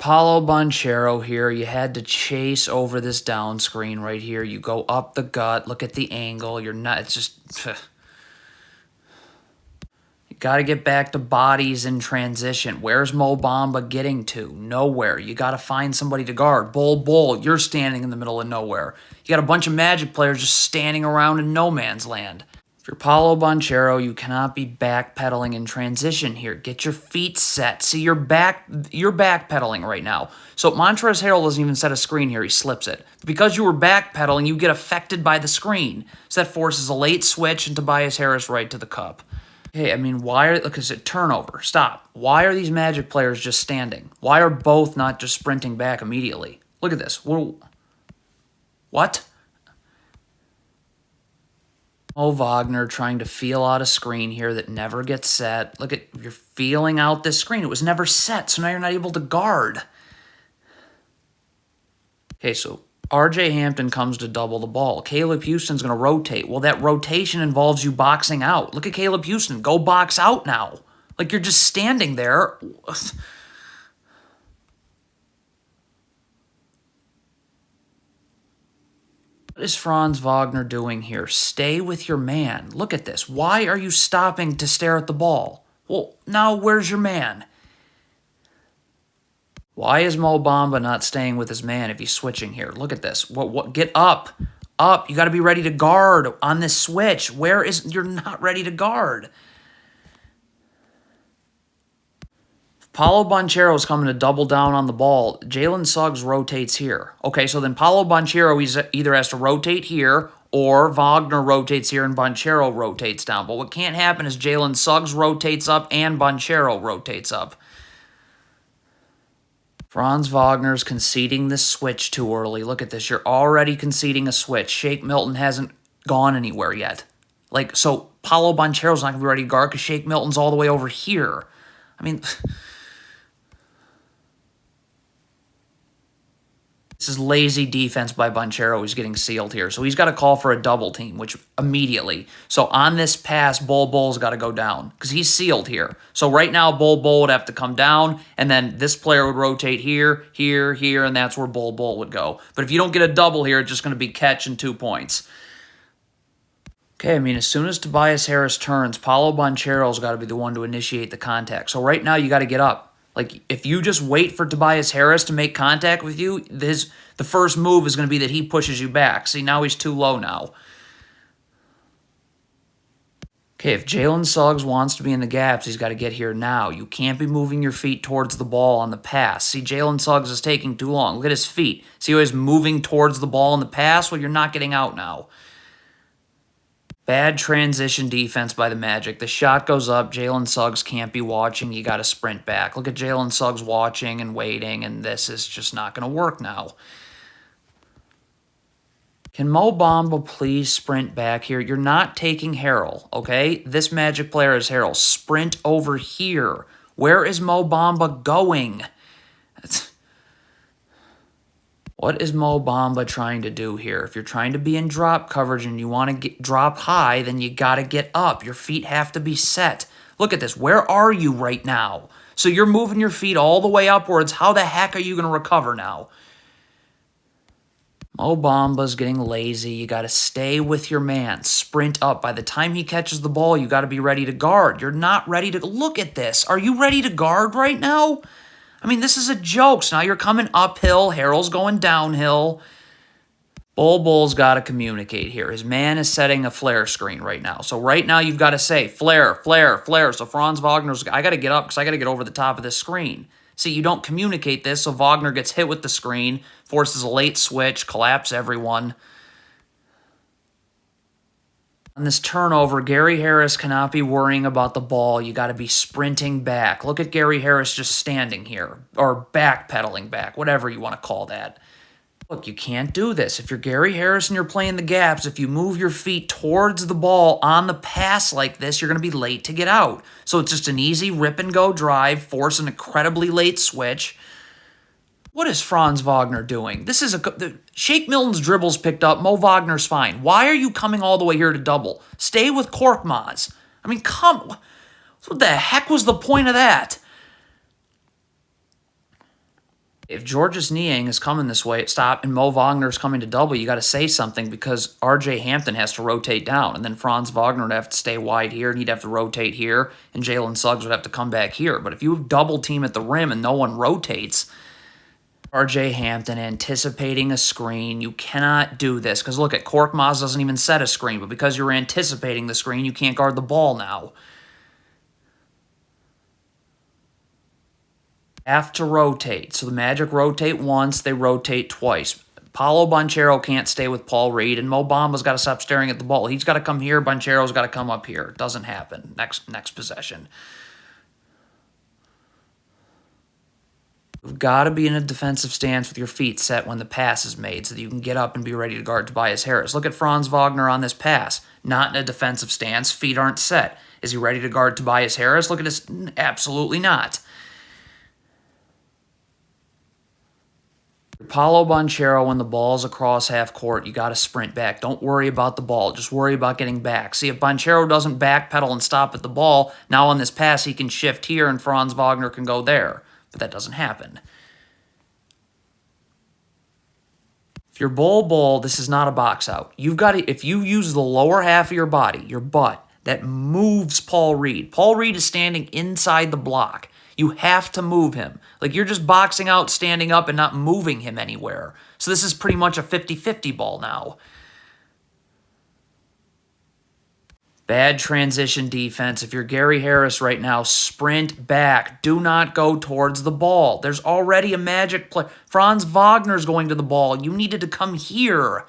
Paulo Banchero here, you had to chase over this down screen right here. You go up the gut, look at the angle. You're not, it's just, you got to get back to bodies in transition. Where's Mo Bamba getting to? Nowhere. You got to find somebody to guard. Bull, you're standing in the middle of nowhere. You got a bunch of Magic players just standing around in no man's land. If you're Paulo Banchero, you cannot be backpedaling in transition here. Get your feet set. See, you're backpedaling right now. So Montrezl Harrell doesn't even set a screen here. He slips it. Because you were backpedaling, you get affected by the screen. So that forces a late switch and Tobias Harris right to the cup. Hey, I mean, look, is it turnover? Stop. Why are these Magic players just standing? Why are both not just sprinting back immediately? Look at this. What? Mo Wagner trying to feel out a screen here that never gets set. Look at, you're feeling out this screen. It was never set, so now you're not able to guard. Okay, so RJ Hampton comes to double the ball. Caleb Houston's going to rotate. Well, that rotation involves you boxing out. Look at Caleb Houston. Go box out now. Like, you're just standing there. What is Franz Wagner doing here? Stay with your man. Look at this. Why are you stopping to stare at the ball? Well, now where's your man? Why is Mo Bamba not staying with his man if he's switching here? Look at this. What? Get up. Up. You got to be ready to guard on this switch. You're not ready to guard. Paulo Banchero is coming to double down on the ball. Jalen Suggs rotates here. Okay, so then Paulo Banchero either has to rotate here or Wagner rotates here and Banchero rotates down. But what can't happen is Jalen Suggs rotates up and Banchero rotates up. Franz Wagner's conceding this switch too early. Look at this. You're already conceding a switch. Shake Milton hasn't gone anywhere yet. Like, so Paulo Banchero's not going to be ready to guard because Shake Milton's all the way over here. I mean... This is lazy defense by Banchero. He's getting sealed here. So he's got to call for a double team, which immediately. So on this pass, Bull's got to go down because he's sealed here. So right now, Bull would have to come down, and then this player would rotate here, here, and that's where Bull would go. But if you don't get a double here, it's just going to be catch and 2 points. Okay, I mean, as soon as Tobias Harris turns, Paulo Banchero's got to be the one to initiate the contact. So right now, you got to get up. Like, if you just wait for Tobias Harris to make contact with you, the first move is going to be that he pushes you back. See, now he's too low now. Okay, if Jalen Suggs wants to be in the gaps, he's got to get here now. You can't be moving your feet towards the ball on the pass. See, Jalen Suggs is taking too long. Look at his feet. See how he's moving towards the ball in the pass? Well, you're not getting out now. Bad transition defense by the Magic. The shot goes up. Jalen Suggs can't be watching. You got to sprint back. Look at Jalen Suggs watching and waiting, and this is just not going to work now. Can Mo Bamba please sprint back here? You're not taking Harrell, okay? This Magic player is Harrell. Sprint over here. Where is Mo Bamba going? What is Mo Bamba trying to do here? If you're trying to be in drop coverage and you want to get drop high, then you got to get up. Your feet have to be set. Look at this. Where are you right now? So you're moving your feet all the way upwards. How the heck are you going to recover now? Mo Bamba's getting lazy. You got to stay with your man. Sprint up. By the time he catches the ball, you got to be ready to guard. You're not ready to... Look at this. Are you ready to guard right now? I mean, this is a joke. So now you're coming uphill. Harrell's going downhill. Bull's got to communicate here. His man is setting a flare screen right now. So right now you've got to say, flare. So Franz Wagner's, I got to get up because I got to get over the top of this screen. See, you don't communicate this, so Wagner gets hit with the screen, forces a late switch, collapse everyone. On this turnover, Gary Harris cannot be worrying about the ball. You got to be sprinting back. Look at Gary Harris just standing here, or backpedaling back, whatever you want to call that. Look, you can't do this. If you're Gary Harris and you're playing the gaps, if you move your feet towards the ball on the pass like this, you're going to be late to get out. So it's just an easy rip-and-go drive, force an incredibly late switch. What is Franz Wagner doing? This is Shake Milton's dribbles picked up. Mo Wagner's fine. Why are you coming all the way here to double? Stay with Korkmaz. I mean, come. What the heck was the point of that? If Georges Niang is coming this way, stop, and Mo Wagner's coming to double, you got to say something because R.J. Hampton has to rotate down, and then Franz Wagner would have to stay wide here, and he'd have to rotate here, and Jalen Suggs would have to come back here. But if you double team at the rim and no one rotates, R.J. Hampton anticipating a screen, you cannot do this. Because look, at Korkmaz doesn't even set a screen, but because you're anticipating the screen, you can't guard the ball now. Have to rotate. So the Magic rotate once, they rotate twice. Paolo Banchero can't stay with Paul Reed, and Mo Bamba's got to stop staring at the ball. He's got to come here. Banchero's got to come up here. It doesn't happen. Next possession. You've got to be in a defensive stance with your feet set when the pass is made so that you can get up and be ready to guard Tobias Harris. Look at Franz Wagner on this pass. Not in a defensive stance. Feet aren't set. Is he ready to guard Tobias Harris? Look at this. Absolutely not. Paolo Banchero, when the ball's across half court, you got to sprint back. Don't worry about the ball. Just worry about getting back. See, if Banchero doesn't backpedal and stop at the ball, now on this pass he can shift here and Franz Wagner can go there. But that doesn't happen. If you're ball, this is not a box out. You've got to, if you use the lower half of your body, your butt, that moves Paul Reed. Paul Reed is standing inside the block. You have to move him. Like, you're just boxing out, standing up, and not moving him anywhere. So this is pretty much a 50-50 ball now. Bad transition defense. If you're Gary Harris right now, sprint back. Do not go towards the ball. There's already a Magic play. Franz Wagner's going to the ball. You needed to come here.